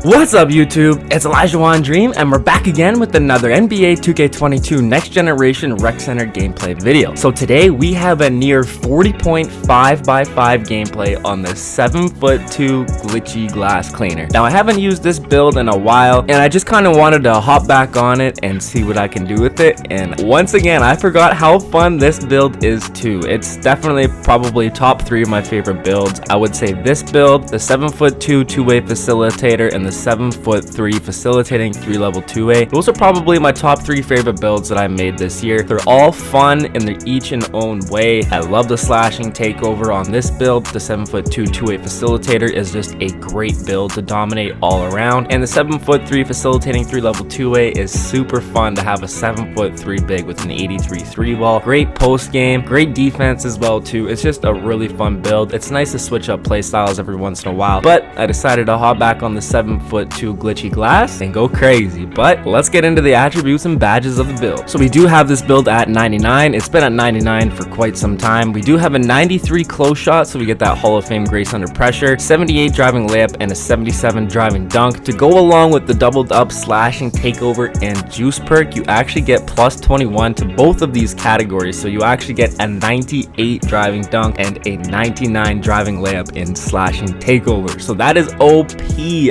What's up YouTube? It's Elijah Wan Dream and we're back again with another NBA 2K22 Next Generation Rec Center gameplay video. So today we have a near 40.5x5 gameplay on the 7'2" Glitchy Glass Cleaner. Now I haven't used this build in a while and I just kind of wanted to hop back on it and see what I can do with it. And once again, I forgot how fun this build is too. It's definitely probably top 3 of my favorite builds. I would say this build, the 7'2" two-way facilitator, and the 7'3" facilitating 3-level 2A. Those are probably my top 3 favorite builds that I made this year. They're all fun and they're each in own way. I love the slashing takeover on this build. The 7'2" two-way facilitator is just a great build to dominate all around. And the 7'3" facilitating 3-level 2A is super fun to have a 7'3" big with an 83 3-ball. Great post game, great defense as well too. It's just a really fun build. It's nice to switch up play styles every once in a while, but I decided to hop back on the 7'2" Glitchy Glass and go crazy. But let's get into the attributes and badges of the build. So we do have this build at 99. It's been at 99 for quite some time. We do have a 93 close shot, so we get that Hall of Fame grace under pressure, 78 driving layup, and a 77 driving dunk. To go along with the doubled up slashing takeover and juice perk, you actually get plus 21 to both of these categories. So you actually get a 98 driving dunk and a 99 driving layup in slashing takeover. So that is OP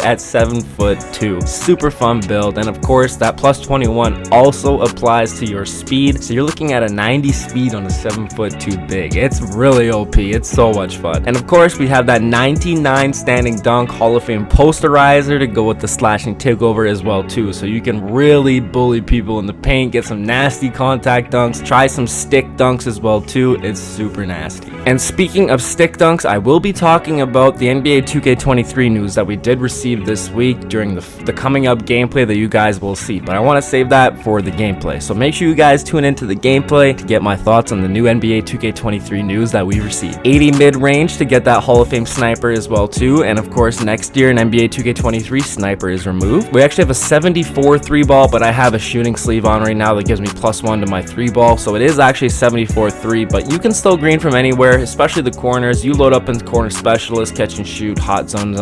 at 7'2". Super fun build. And of course that plus 21 also applies to your speed. So you're looking at a 90 speed on a 7'2" big. It's really OP. It's so much fun. And of course we have that 99 standing dunk Hall of Fame posterizer to go with the slashing takeover as well too. So you can really bully people in the paint, get some nasty contact dunks, try some stick dunks as well too. It's super nasty. And speaking of stick dunks, I will be talking about the NBA 2K23 news that we did receive this week during the coming up gameplay that you guys will see, but I want to save that for the gameplay. So make sure you guys tune into the gameplay to get my thoughts on the new NBA 2K23 news that we received. 80 mid-range to get that Hall of Fame sniper as well too. And of course next year in NBA 2K23 sniper is removed. We actually have a 74 3-ball, but I have a shooting sleeve on right now that gives me +1 to my 3-ball, so it is actually 74 3, but you can still green from anywhere, especially the corners. You load up in corner specialist, catch and shoot, hot zone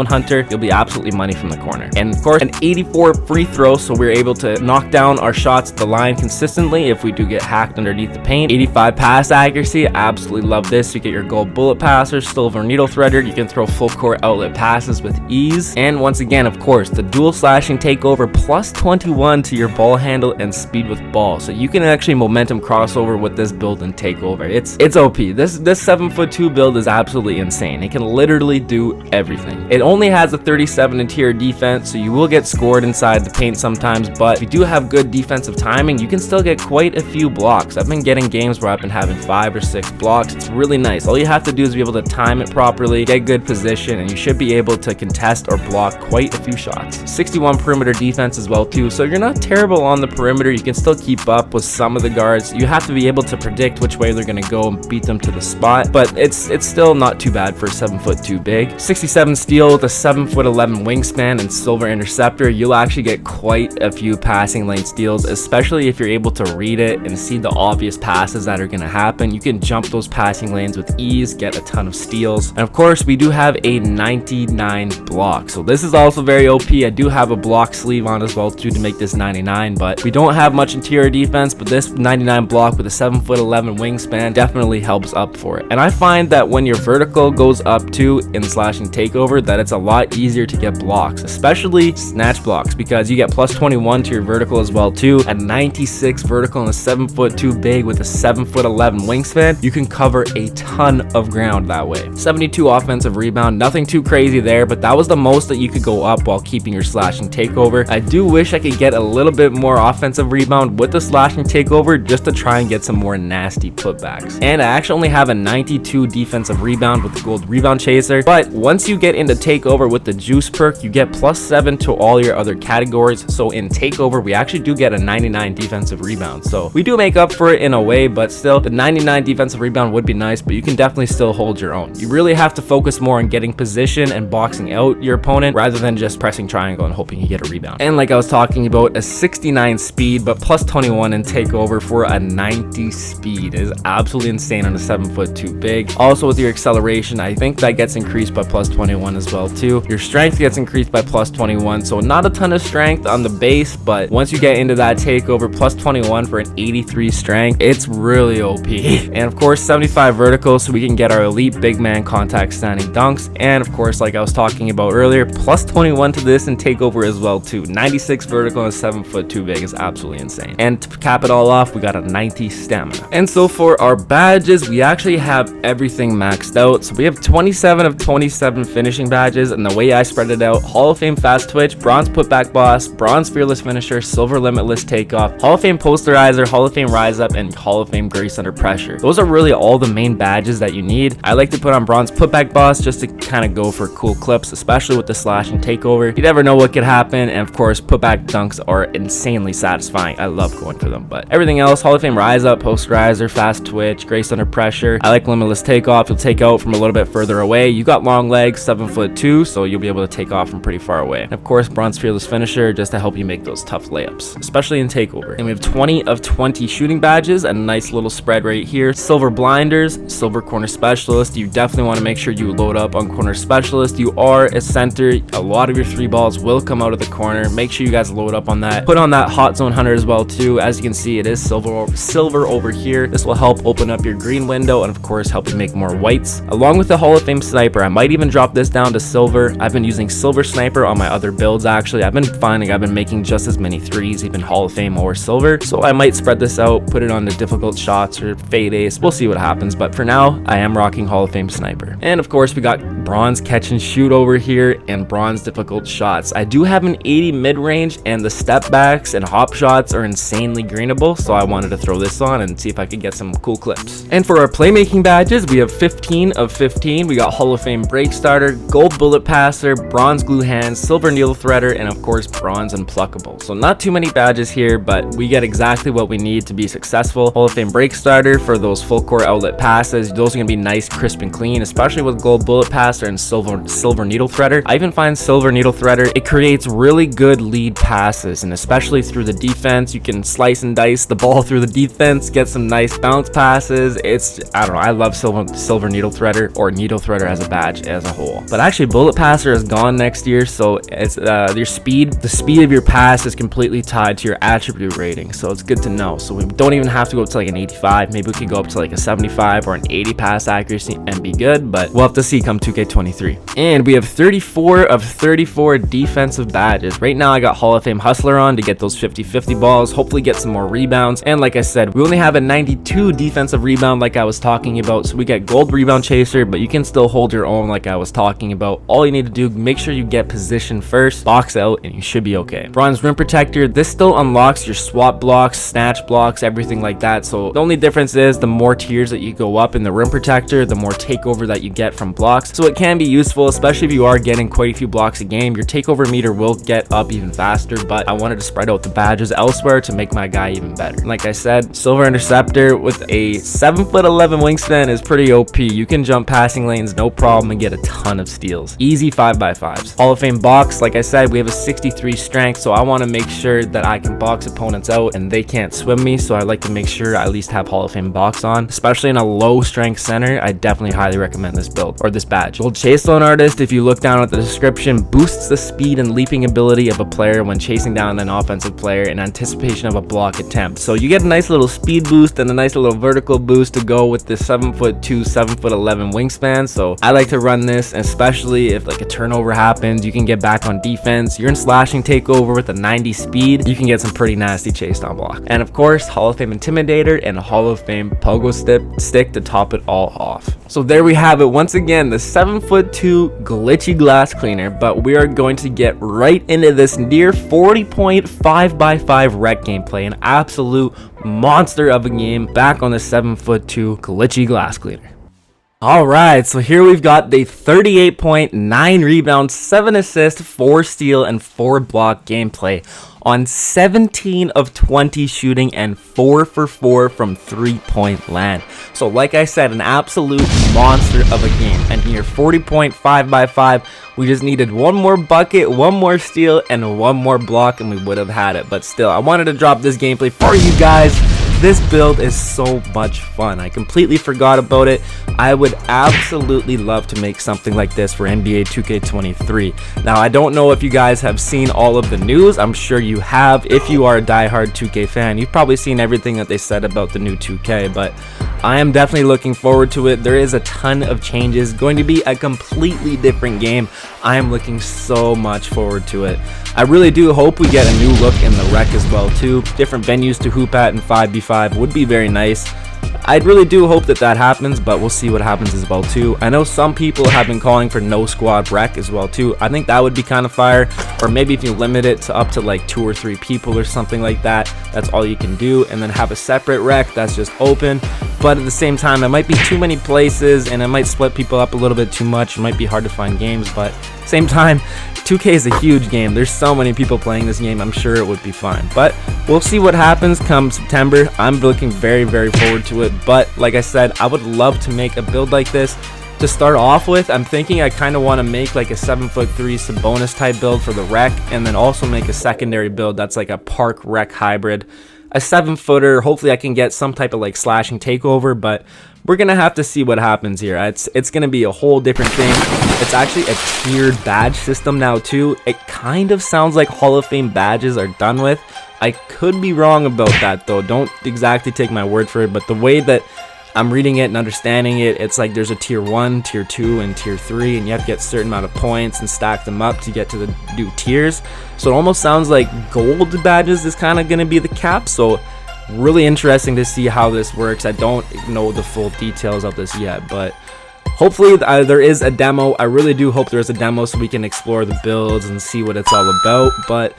hunter, you'll be absolutely money from the corner. And of course an 84 free throw, so we're able to knock down our shots at the line consistently if we do get hacked underneath the paint. 85 pass accuracy, I absolutely love this. You get your gold bullet passer, silver needle threader, you can throw full court outlet passes with ease. And once again, of course, the dual slashing takeover plus 21 to your ball handle and speed with ball, so you can actually momentum crossover with this build and takeover. It's OP. This 7'2" build is absolutely insane. It can literally do everything. It only has a 37 interior defense, so you will get scored inside the paint sometimes, but if you do have good defensive timing, you can still get quite a few blocks. I've been getting games where I've been having 5 or 6 blocks. It's really nice. All you have to do is be able to time it properly, get good position, and you should be able to contest or block quite a few shots. 61 perimeter defense as well too, so you're not terrible on the perimeter. You can still keep up with some of the guards. You have to be able to predict which way they're going to go and beat them to the spot, but it's still not too bad for a 7'2" big. 67 steal with a 7'11" wingspan and silver interceptor. You'll actually get quite a few passing lane steals, especially if you're able to read it and see the obvious passes that are going to happen. You can jump those passing lanes with ease, get a ton of steals. And of course we do have a 99 block, so this is also very OP. I do have a block sleeve on as well too to make this 99, but we don't have much interior defense, but this 99 block with a 7'11" wingspan definitely helps up for it. And I find that when your vertical goes up too in slashing takeover, that it's a lot easier to get blocks, especially snatch blocks, because you get plus 21 to your vertical as well too. At 96 vertical and a 7'2" big with a 7'11" wingspan, you can cover a ton of ground that way. 72 offensive rebound, nothing too crazy there, but that was the most that you could go up while keeping your slashing takeover. I do wish I could get a little bit more offensive rebound with the slashing takeover just to try and get some more nasty putbacks. And I actually only have a 92 defensive rebound with the gold rebound chaser, but once you get into takeover with the juice perk, you get +7 to all your other categories. So in takeover we actually do get a 99 defensive rebound, so we do make up for it in a way, but still the 99 defensive rebound would be nice, but you can definitely still hold your own. You really have to focus more on getting position and boxing out your opponent rather than just pressing triangle and hoping you get a rebound. And like I was talking about, a 69 speed but plus 21 in takeover for a 90 speed is absolutely insane on a 7'2" big. Also with your acceleration, I think that gets increased by plus 21 as well too. Your strength gets gets increased by plus 21, so not a ton of strength on the base, but once you get into that takeover, plus 21 for an 83 strength, it's really OP. And of course 75 vertical, so we can get our elite big man contact standing dunks, and of course, like I was talking about earlier, plus 21 to this and takeover as well too. 96 vertical and 7'2" big is absolutely insane. And to cap it all off, we got a 90 stamina. And so for our badges, we actually have everything maxed out. So we have 27 of 27 finishing badges, and the way I spread it out: Hall of Fame fast twitch, bronze putback boss, bronze fearless finisher, silver limitless takeoff, Hall of Fame posterizer, Hall of Fame rise up, and Hall of Fame grace under pressure. Those are really all the main badges that you need. I like to put on bronze putback boss just to kind of go for cool clips, especially with the slash and takeover. You never know what could happen, and of course putback dunks are insanely satisfying. I love going for them. But everything else: Hall of Fame rise up, posterizer, fast twitch, grace under pressure. I like limitless takeoff. You'll take out from a little bit further away. You got long legs, 7'2", so you'll be able to take off from pretty far away. And of course bronze fearless finisher, just to help you make those tough layups, especially in takeover. And we have 20 of 20 shooting badges, and a nice little spread right here. Silver blinders, silver corner specialist. You definitely want to make sure you load up on corner specialist. You are a center, a lot of your three balls will come out of the corner. Make sure you guys load up on that. Put on that hot zone hunter as well too. As you can see, it is silver over here. This will help open up your green window, and of course help you make more whites. Along with the Hall of Fame sniper, I might even drop this down to silver. I've been using silver sniper on my other builds. Actually, I've been finding I've been making just as many threes, even Hall of Fame or silver, so I might spread this out, put it on the difficult shots or fade ace. We'll see what happens, but for now I am rocking Hall of Fame sniper. And of course we got bronze catch and shoot over here and bronze difficult shots. I do have an 80 mid-range, and the step backs and hop shots are insanely greenable, so I wanted to throw this on and see if I could get some cool clips. And for our playmaking badges, we have 15 of 15. We got Hall of Fame break starter, gold bullet passer, bronze glue hands, silver needle threader, and of course bronze unpluckable. So not too many badges here, but we get exactly what we need to be successful. Hall of Fame break starter for those full court outlet passes. Those are gonna be nice, crisp, and clean, especially with gold bullet passer and silver needle threader. I even find silver needle threader, it creates really good lead passes, and especially through the defense, you can slice and dice the ball through the defense, get some nice bounce passes. I don't know, I love silver needle threader, or needle threader as a badge as a whole. But actually bullet passer is gone next year, so it's your speed, the speed of your pass is completely tied to your attribute rating, so it's good to know. So we don't even have to go up to like an 85, maybe we could go up to like a 75 or an 80 pass accuracy and be good, but we'll have to see come 2K23. And we have 34 of 34 defensive badges. Right now I got Hall of Fame hustler on to get those 50-50 balls, hopefully get some more rebounds, and like I said, we only have a 92 defensive rebound like I was talking about, so we get gold rebound chaser, but you can still hold your own like I was talking about. All you need to do, make sure you get position first, box out, and you should be okay. Bronze rim protector, this still unlocks your swap blocks, snatch blocks, everything like that. So the only difference is the more tiers that you go up in the rim protector, the more takeover that you get from blocks. So it can be useful, especially if you are getting quite a few blocks a game. Your takeover meter will get up even faster, but I wanted to spread out the badges elsewhere to make my guy even better. And like I said, silver interceptor with a 7'11" wingspan is pretty OP. You can jump passing lanes no problem and get a ton of steals. Easy 5x5s. Hall of Fame box, like I said, we have a 63 strength, so I want to make sure that I can box opponents out and they can't swim me, so I like to make sure I at least have Hall of Fame box on. Especially in a low strength center, I definitely highly recommend this build, or this badge. Gold chase zone artist, if you look down at the description, boosts the speed and leaping ability of a player when chasing down an offensive player in anticipation of a block attempt. So you get a nice little speed boost and a nice little vertical boost to go with the 7'2", 7'11" wingspan. So I like to run this, especially if like a turnover happens, you can get back on defense. You're in slashing takeover with a 90 speed, you can get some pretty nasty chase down block. And of course, Hall of Fame intimidator and Hall of Fame pogo stick to top it all off. So there we have it. Once again, the 7'2" glitchy glass cleaner, but we are going to get right into this near 40.5x5 rec gameplay, an absolute monster of a game, back on the 7'2" glitchy glass cleaner. Alright, so here we've got the 38.9 rebounds, 7 assists, 4 steal, and 4 block gameplay on 17 of 20 shooting and 4 for 4 from 3-point land. So like I said, an absolute monster of a game. And here, 40.5x5, we just needed one more bucket, one more steal, and one more block, and we would have had it. But still, I wanted to drop this gameplay for you guys this build is so much fun. I completely forgot about it. I would absolutely love to make something like this for NBA 2K23. Now, I don't know if you guys have seen all of the news. I'm sure you have. If you are a diehard 2K fan, you've probably seen everything that they said about the new 2K, but I am definitely looking forward to it. There is a ton of changes, going to be a completely different game. I am looking so much forward to it. I really do hope we get a new look in the rec as well too. Different venues to hoop at in 5v5 would be very nice. I really do hope that that happens, but we'll see what happens as well too. I know some people have been calling for no squad rec as well too. I think that would be kind of fire, or maybe if you limit it to up to like 2 or 3 people or something like that, that's all you can do, and then have a separate rec that's just open. But at the same time, it might be too many places and it might split people up a little bit too much. It might be hard to find games, but same time, 2K is a huge game. There's so many people playing this game. I'm sure it would be fine, but we'll see what happens come September. I'm looking very, very forward to it. But like I said, I would love to make a build like this to start off with. I'm thinking I kind of want to make like a 7'3" Sabonis type build for the rec, and then also make a secondary build that's like a park rec hybrid. A 7-footer, hopefully I can get some type of like slashing takeover, but we're gonna have to see what happens here. It's gonna be a whole different thing. It's actually a tiered badge system now too. It kind of sounds like Hall of Fame badges are done with. I could be wrong about that though. Don't exactly take my word for it, but the way that I'm reading it and understanding it, it's like there's a tier 1, tier 2, and tier 3, and you have to get a certain amount of points and stack them up to get to the new tiers. So it almost sounds like gold badges is kind of going to be the cap. So really interesting to see how this works. I don't know the full details of this yet, but hopefully there is a demo. I really do hope there's a demo so we can explore the builds and see what it's all about. But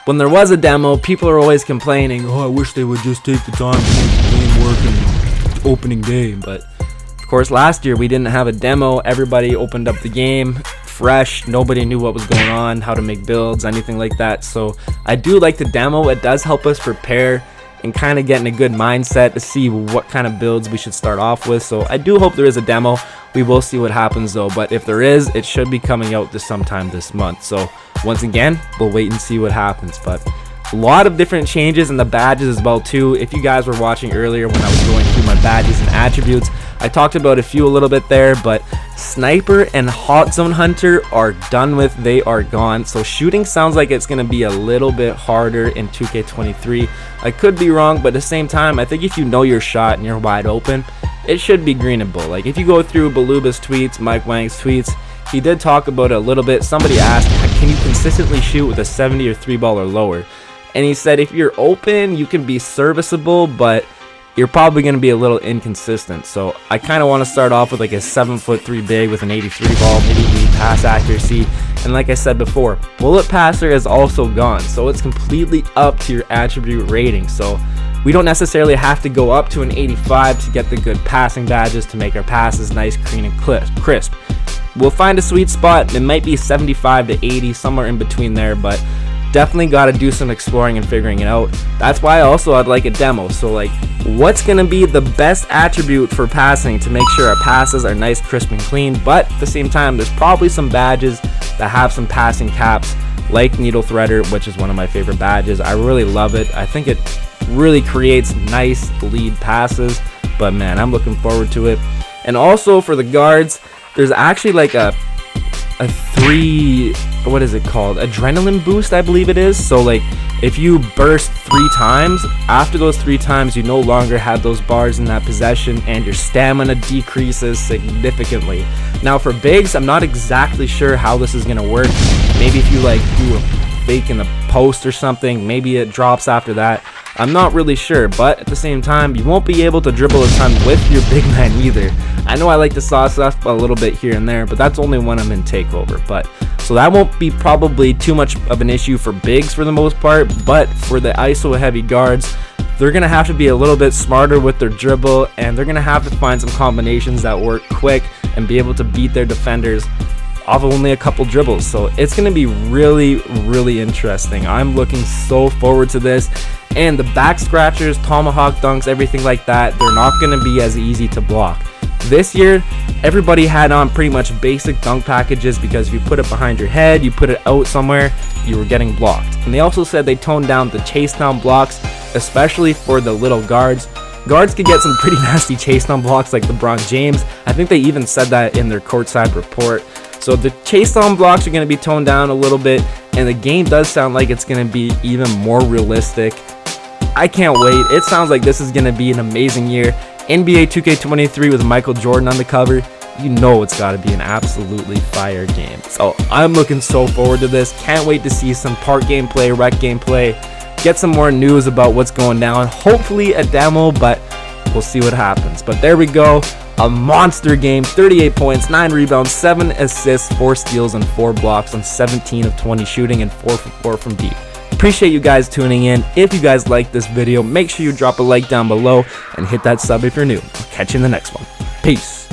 when there was a demo, people are always complaining, oh, I wish they would just take the time to make the game work and opening day. But of course last year we didn't have a demo. Everybody opened up the game fresh. Nobody knew what was going on, how to make builds, anything like that. So I do like the demo. It does help us prepare and kind of get in a good mindset to see what kind of builds we should start off with. So I do hope there is a demo. We will see what happens though, but if there is, it should be coming out sometime this month. So once again, we'll wait and see what happens. But a lot of different changes in the badges as well too. If you guys were watching earlier when I was going through my badges and attributes, I talked about a few a little bit there, but Sniper and Hot Zone Hunter are done with. They are gone. So shooting sounds like it's going to be a little bit harder in 2K23. I could be wrong, but at the same time, I think if you know your shot and you're wide open, it should be greenable. Like if you go through Baluba's tweets, Mike Wang's tweets, he did talk about it a little bit. Somebody asked, can you consistently shoot with a 70 or 3-ball or lower? And he said if you're open, you can be serviceable, but you're probably going to be a little inconsistent. So I kind of want to start off with like a 7'3" big with an 83 ball, maybe pass accuracy. And like I said before, bullet passer is also gone. So it's completely up to your attribute rating. So we don't necessarily have to go up to an 85 to get the good passing badges to make our passes nice, clean, and crisp. We'll find a sweet spot. It might be 75 to 80, somewhere in between there, but definitely got to do some exploring and figuring it out. That's why also I'd like a demo. So like, what's going to be the best attribute for passing to make sure our passes are nice, crisp, and clean, but at the same time, there's probably some badges that have some passing caps, like Needle Threader, which is one of my favorite badges. I really love it. I think it really creates nice lead passes, but man, I'm looking forward to it. And also for the guards, there's actually like a what is it called, adrenaline boost, I believe it is. So like if you burst 3 times, after those 3 times you no longer have those bars in that possession and your stamina decreases significantly. Now for bigs, I'm not exactly sure how this is gonna work. Maybe if you like do a fake in the post or something, maybe it drops after that. I'm not really sure, but at the same time, you won't be able to dribble a ton with your big man either. I know I like to sauce up a little bit here and there, but that's only when I'm in takeover. But so that won't be probably too much of an issue for bigs for the most part, but for the ISO heavy guards, they're going to have to be a little bit smarter with their dribble, and they're going to have to find some combinations that work quick and be able to beat their defenders off of only a couple dribbles. So it's going to be really, really interesting. I'm looking so forward to this. And the back scratchers, tomahawk dunks, everything like that, they're not going to be as easy to block. This year, everybody had on pretty much basic dunk packages because if you put it behind your head, you put it out somewhere, you were getting blocked. And they also said they toned down the chase down blocks especially for the little guards. Guards could get some pretty nasty chase down blocks like LeBron James. I think they even said that in their courtside report. So the chase down blocks are going to be toned down a little bit, and the game does sound like it's going to be even more realistic. I can't wait. It sounds like this is going to be an amazing year. NBA 2K23 with Michael Jordan on the cover. You know it's got to be an absolutely fire game. So I'm looking so forward to this. Can't wait to see some park gameplay, rec gameplay, get some more news about what's going down. Hopefully a demo, but we'll see what happens. But there we go. A monster game, 38 points, 9 rebounds, 7 assists, 4 steals, and 4 blocks on 17 of 20 shooting and 4 for 4 from deep. Appreciate you guys tuning in. If you guys like this video, make sure you drop a like down below and hit that sub if you're new. I'll catch you in the next one. Peace.